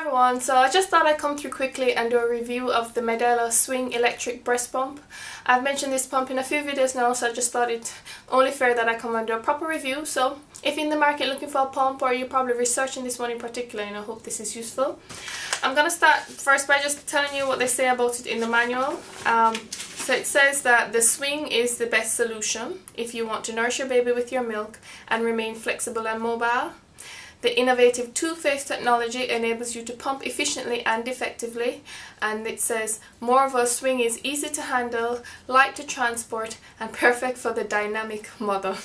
everyone, so I just thought I'd come through quickly and do a review of the Medela Swing electric breast pump. I've mentioned this pump in a few videos now, so I just thought it only fair that I come and do a proper review. So if you're in the market looking for a pump, or you're probably researching this one in particular, and I hope this is useful. I'm going to start first by just telling you what they say about it in the manual. So it says that the Swing is the best solution if you want to nourish your baby with your milk and remain flexible and mobile. The innovative two-phase technology enables you to pump efficiently and effectively, and it says moreover, Swing is easy to handle, light to transport, and perfect for the dynamic mother.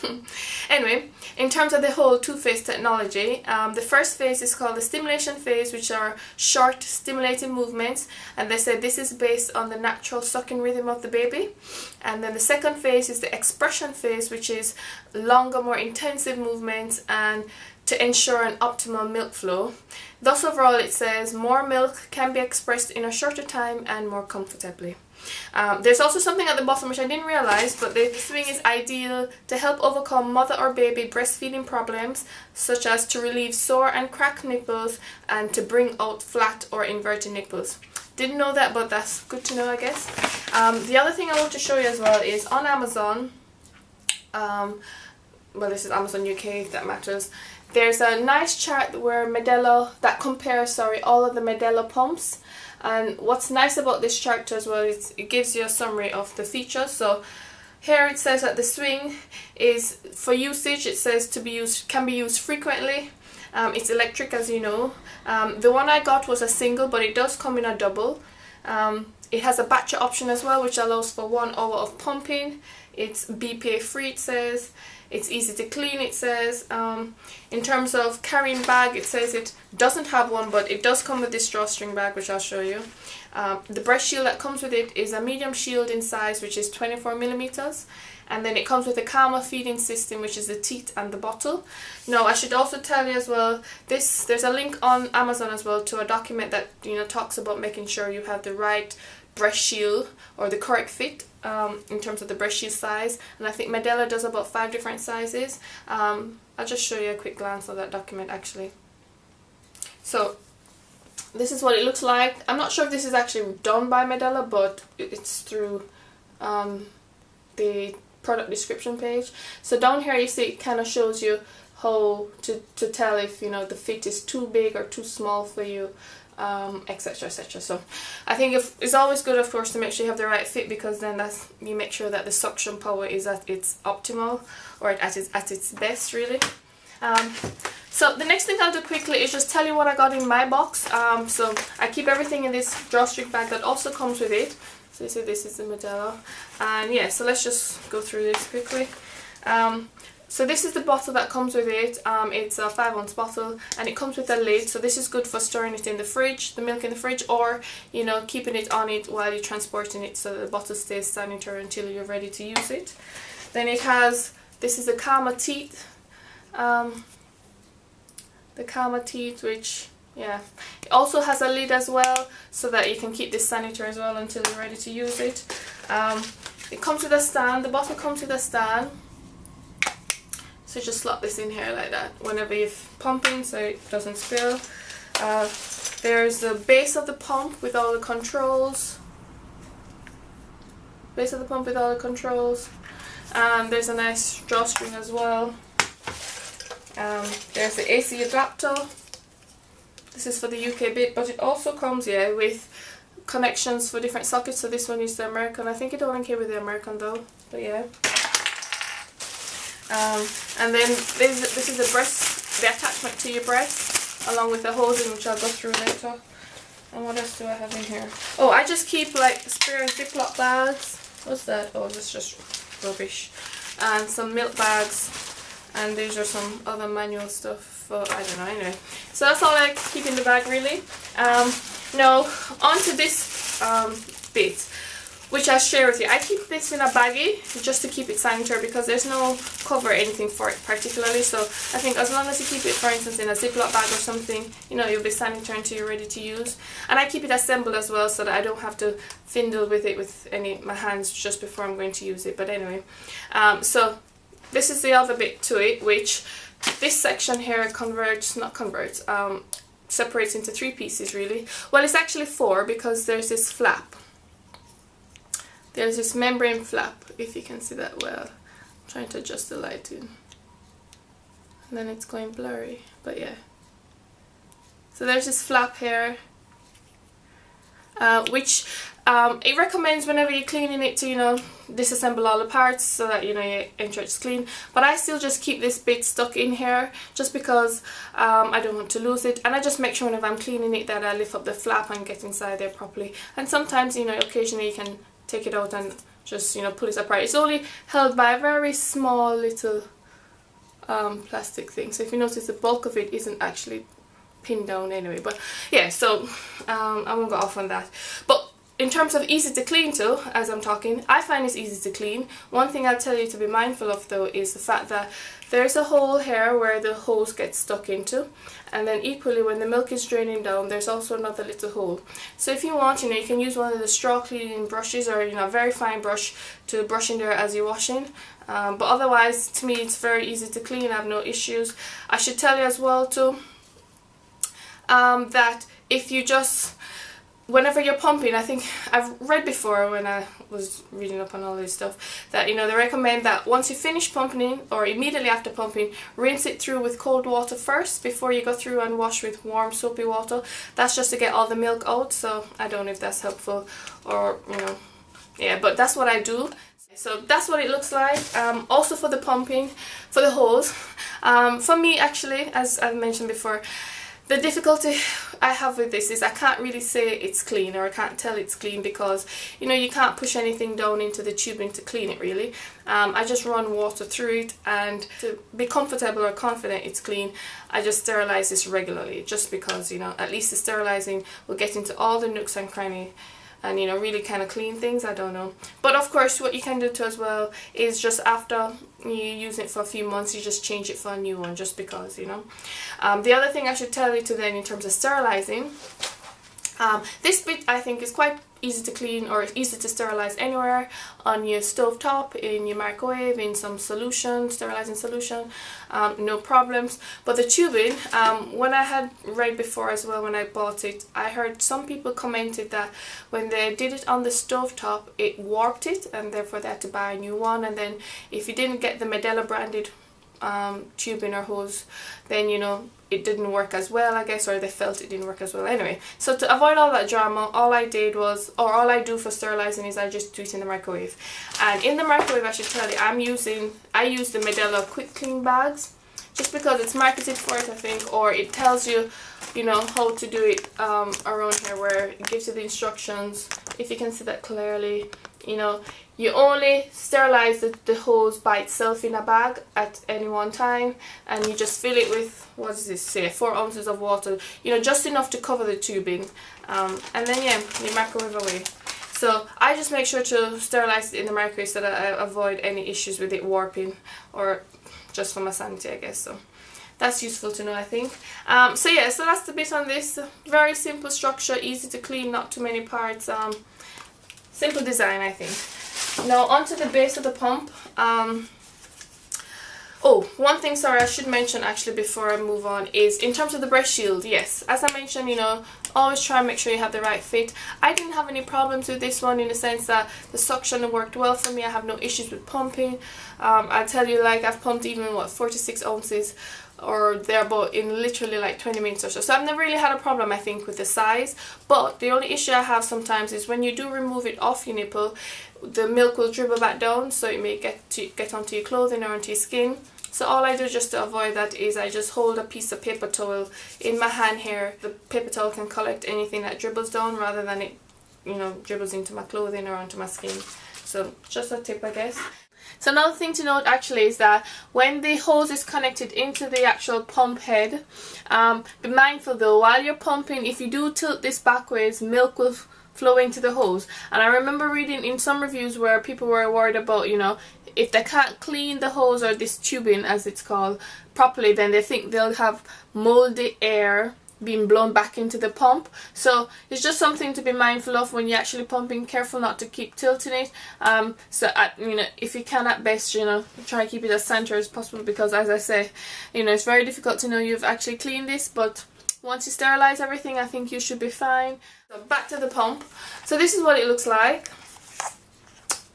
Anyway, in terms of the whole two-phase technology, the first phase is called the stimulation phase, which are short stimulating movements, and they say this is based on the natural sucking rhythm of the baby. And then the second phase is the expression phase, which is longer, more intensive movements and to ensure an optimal milk flow. Thus overall it says more milk can be expressed in a shorter time and more comfortably. There's also something at the bottom which I didn't realize, but the Swing is ideal to help overcome mother or baby breastfeeding problems, such as to relieve sore and cracked nipples and to bring out flat or inverted nipples. Didn't know that, but that's good to know, I guess. The other thing I want to show you as well is on Amazon, well, this is Amazon UK if that matters. There's a nice chart where that compares all of the Medela pumps, and what's nice about this chart as well is it gives you a summary of the features. So here it says that the Swing is for usage, it says can be used frequently. It's electric, as you know. The one I got was a single, but it does come in a double. It has a battery option as well, which allows for 1 hour of pumping. It's BPA free, it says. It's easy to clean, it says. In terms of carrying bag, it says it doesn't have one, but it does come with this drawstring bag, which I'll show you. The breast shield that comes with it is a medium shield in size, which is 24mm. And then it comes with a calmer feeding system, which is the teat and the bottle. Now, I should also tell you as well, there's a link on Amazon as well to a document that talks about making sure you have the right breast shield or the correct fit in terms of the breast shield size, and I think Medela does about 5 different sizes. I'll just show you a quick glance of that document actually. So this is what it looks like. I'm not sure if this is actually done by Medela, but it's through the product description page. So down here you see it kind of shows you how to tell if the fit is too big or too small for you, etc, etc. So I think it's always good, of course, to make sure you have the right fit, because then you make sure that the suction power is at its optimal, or at its best, really. So the next thing I'll do quickly is just tell you what I got in my box. So I keep everything in this drawstring bag that also comes with it. So you see this is the Medela, and yeah, so let's just go through this quickly. So this is the bottle that comes with it. It's a 5-ounce bottle, and it comes with a lid, so this is good for storing it in the fridge, the milk in the fridge, or keeping it on it while you're transporting it, so that the bottle stays sanitary until you're ready to use it. Then it has, this is the calmer teat, which, yeah, it also has a lid as well, so that you can keep this sanitary as well until you're ready to use it. It comes with a stand, the bottle comes with a stand. So just slot this in here like that whenever you're pumping, so it doesn't spill. There's the base of the pump with all the controls. There's a nice drawstring as well. There's the AC adapter. This is for the UK bit, but it also comes with connections for different sockets. So this one is the American. I think it only came with the American though, but yeah. And then this is the attachment to your breast, along with the hosing, which I'll go through later. And what else do I have in here? Oh, I just keep spare Ziploc bags. What's that? Oh, this is just rubbish. And some milk bags. And these are some other manual stuff. I don't know, anyway. So that's all I keep in the bag, really. Now, onto this bit, which I'll share with you. I keep this in a baggie just to keep it sanitary, because there's no cover or anything for it particularly. So I think as long as you keep it, for instance, in a Ziploc bag or something, you'll be sanitary until you're ready to use. And I keep it assembled as well, so that I don't have to fiddle with it with my hands just before I'm going to use it. But anyway, so this is the other bit to it, which this section here separates into 3 pieces really. Well, it's actually 4 because there's this flap. There's this membrane flap, if you can see that well. I'm trying to adjust the lighting. And then it's going blurry, but yeah. So there's this flap here, which it recommends whenever you're cleaning it to, you know, disassemble all the parts so that, you know, your entrance is clean. But I still just keep this bit stuck in here just because I don't want to lose it. And I just make sure whenever I'm cleaning it that I lift up the flap and get inside there properly. And sometimes, you know, occasionally you can take it out and just, you know, pull it apart. It's only held by a very small little plastic thing. So if you notice, the bulk of it isn't actually pinned down anyway. But yeah, so I won't go off on that. But in terms of easy to clean too, as I'm talking, I find it's easy to clean. One thing I'll tell you to be mindful of though is the fact that there's a hole here where the hose gets stuck into, and then equally when the milk is draining down there's also another little hole. So if you want, you know, you can use one of the straw cleaning brushes or, you know, a very fine brush to brush in there as you're washing. But otherwise, to me, it's very easy to clean. I have no issues. I should tell you as well too that if you just, whenever you're pumping, I think I've read before when I was reading up on all this stuff that, you know, they recommend that once you finish pumping or immediately after pumping, rinse it through with cold water first before you go through and wash with warm soapy water. That's just to get all the milk out. So I don't know if that's helpful or, you know, yeah, but that's what I do. So that's what it looks like. Also for the pumping, for the hose, for me actually, as I've mentioned before, the difficulty I have with this is I can't really say it's clean, or I can't tell it's clean because, you know, you can't push anything down into the tubing to clean it really. I just run water through it, and to be comfortable or confident it's clean, I just sterilize this regularly, just because, you know, at least the sterilizing will get into all the nooks and crannies and, you know, really kind of clean things. I don't know. But of course what you can do too as well is just after you use it for a few months, you just change it for a new one, just because, you know. The other thing I should tell you to then in terms of sterilizing, this bit I think is quite easy to clean or easy to sterilize anywhere, on your stove top, in your microwave, in some solution, sterilizing solution, no problems. But the tubing, when I had read before as well when I bought it, I heard some people commented that when they did it on the stove top it warped it, and therefore they had to buy a new one. And then if you didn't get the Medela branded tubing or hose, then, you know, it didn't work as well, I guess, or they felt it didn't work as well. Anyway, so to avoid all that drama, all I did was, or all I do for sterilizing is I just do it in the microwave. And in the microwave, I should tell you, I use the Medela quick clean bags, just because it's marketed for it, I think, or it tells you, you know, how to do it around here, where it gives you the instructions. If you can see that clearly, you know, you only sterilize the hose by itself in a bag at any one time, and you just fill it with, what does this say, 4 ounces of water, you know, just enough to cover the tubing, and then yeah, you microwave away. So I just make sure to sterilize it in the microwave so that I avoid any issues with it warping, or just for my sanity, I guess. So that's useful to know, I think. So yeah, so that's the bit on this. Very simple structure, easy to clean, not too many parts, simple design, I think. Now onto the base of the pump. Oh, one thing, sorry, I should mention actually before I move on, is in terms of the breast shield. Yes, as I mentioned, you know, always try and make sure you have the right fit. I didn't have any problems with this one in the sense that the suction worked well for me. I have no issues with pumping. I tell you, like, I've pumped even, what, 46 ounces or thereabout in literally like 20 minutes or so. So I've never really had a problem, I think, with the size. But the only issue I have sometimes is when you do remove it off your nipple, the milk will dribble back down, so it may get onto your clothing or onto your skin. So all I do just to avoid that is I just hold a piece of paper towel in my hand here. The paper towel can collect anything that dribbles down rather than it, you know, dribbles into my clothing or onto my skin. So just a tip, I guess. So another thing to note actually is that when the hose is connected into the actual pump head, be mindful though, while you're pumping, if you do tilt this backwards, milk will flow into the hose. And I remember reading in some reviews where people were worried about, you know, if they can't clean the hose, or this tubing as it's called, properly, then they think they'll have moldy air being blown back into the pump. So it's just something to be mindful of when you're actually pumping. Careful not to keep tilting it. You know, if you can, at best, you know, try to keep it as center as possible, because as I say, you know, it's very difficult to know you've actually cleaned this, but once you sterilize everything, I think you should be fine. So back to the pump. So this is what it looks like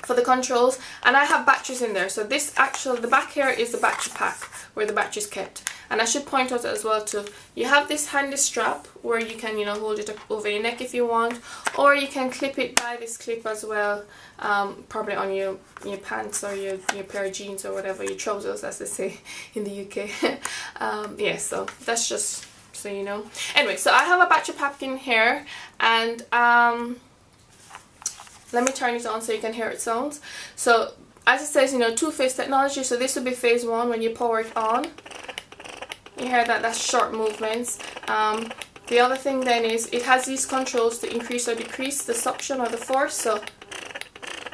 for the controls, and I have batteries in there. So this the back here is the battery pack where the battery is kept. And I should point out as well too, you have this handy strap where you can, you know, hold it over your neck if you want, or you can clip it by this clip as well, probably on your pants or your pair of jeans or whatever, your trousers as they say in the UK. Yeah, so that's just so you know. Anyway, so I have a battery pack in here, and let me turn it on so you can hear it sounds. So as it says, you know, two-phase technology, so this would be phase 1 when you power it on. You hear that, that's short movements. The other thing then is it has these controls to increase or decrease the suction or the force. So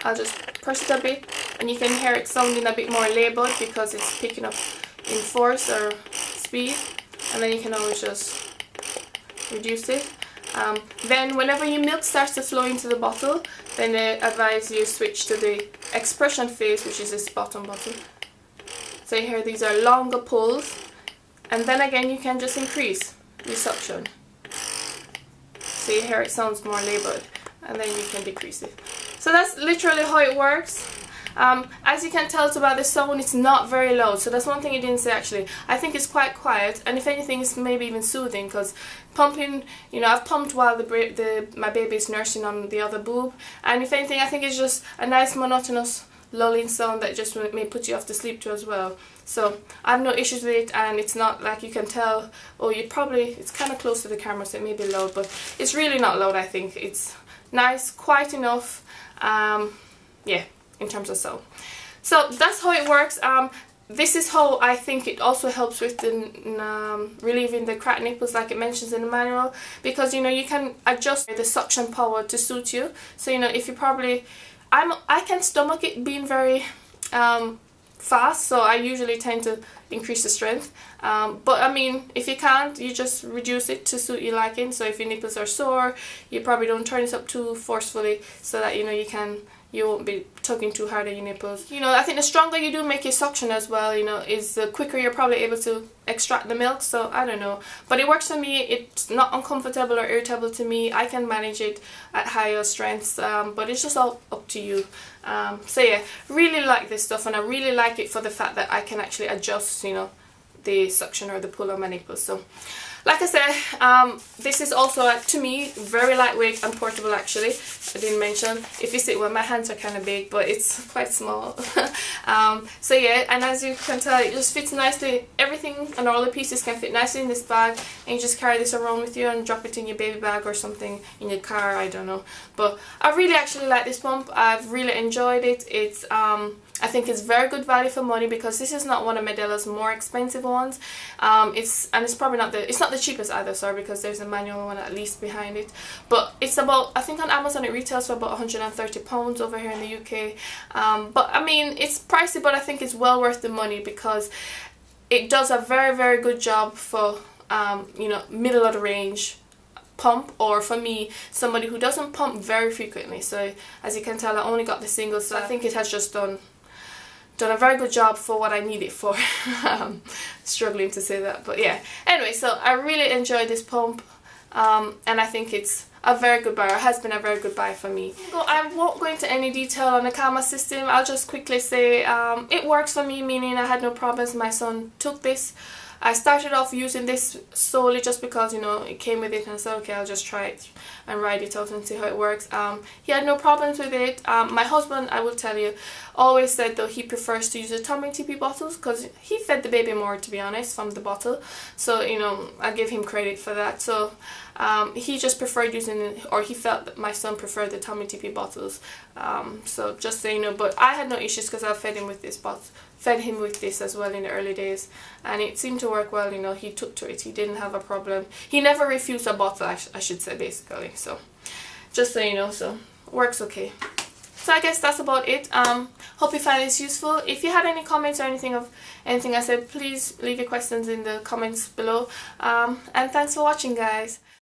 I'll just press it a bit and you can hear it sounding a bit more laboured because it's picking up in force or speed, and then you can always just reduce it. Then whenever your milk starts to flow into the bottle, then they advise you switch to the expression phase, which is this bottom bottle. So here these are longer pulls, and then again you can just increase the suction. So you hear it sounds more laboured, and then you can decrease it. So that's literally how it works. As you can tell about the sound, it's not very loud, so that's one thing you didn't say actually. I think it's quite quiet, and if anything it's maybe even soothing, because pumping, you know, I've pumped while my baby is nursing on the other boob, and if anything I think it's just a nice monotonous lulling sound that just may put you off to sleep too as well. So I have no issues with it, and it's not like you can tell, oh it's kind of close to the camera so it may be loud, but it's really not loud. I think it's nice, quiet enough, yeah, in terms of sound. So that's how it works. This is how I think it also helps with the relieving the cracked nipples, like it mentions in the manual, because you know you can adjust the suction power to suit you. So you know, if you I can stomach it being very fast, so I usually tend to increase the strength, but I mean if you can't, you just reduce it to suit your liking. So if your nipples are sore, you probably don't turn it up too forcefully, so that you know you won't be tugging too hard at your nipples. You know, I think the stronger you do make your suction as well, you know, is the quicker you're probably able to extract the milk. So I don't know, but it works for me. It's not uncomfortable or irritable to me. I can manage it at higher strengths, but it's just all up to you. So yeah, really like this stuff, and I really like it for the fact that I can actually adjust, you know, the suction or the pull on my nipples. So like I said, this is also, to me, very lightweight and portable actually. I didn't mention, if you see, well, my hands are kind of big, but it's quite small. So yeah, and as you can tell, it just fits nicely. Everything and all the pieces can fit nicely in this bag, and you just carry this around with you and drop it in your baby bag or something in your car, I don't know. But I really actually like this pump. I've really enjoyed it. It's I think it's very good value for money, because this is not one of Medela's more expensive ones. It's probably not it's not the cheapest either, sorry, because there's a manual one at least behind it. But it's about, I think on Amazon it retails for about £130 over here in the UK. But I mean, it's pricey, but I think it's well worth the money, because it does a very, very good job for you know, middle of the range pump, or for me, somebody who doesn't pump very frequently. So as you can tell, I only got the single, so I think it has just done a very good job for what I need it for. Struggling to say that, but yeah. Anyway, so I really enjoyed this pump, and I think it's a very good buy, or has been a very good buy for me. So I won't go into any detail on the camera system. I'll just quickly say it works for me, meaning I had no problems. My son took this. I started off using this solely just because, you know, it came with it, and I said, okay, I'll just try it and ride it out and see how it works. He had no problems with it. My husband, I will tell you, always said though he prefers to use the tummy TP bottles, because he fed the baby more, to be honest, from the bottle. So, you know, I give him credit for that. So he just preferred using it, or he felt that my son preferred the tummy TP bottles. So just so you know, but I had no issues because I fed him with this bottle. Fed him with this as well in the early days, and it seemed to work well. You know, he took to it. He didn't have a problem. He never refused a bottle, I should say, basically. So just so you know, so works okay. So I guess that's about it. Hope you find this useful. If you had any comments or anything I said, please leave your questions in the comments below. And thanks for watching, guys.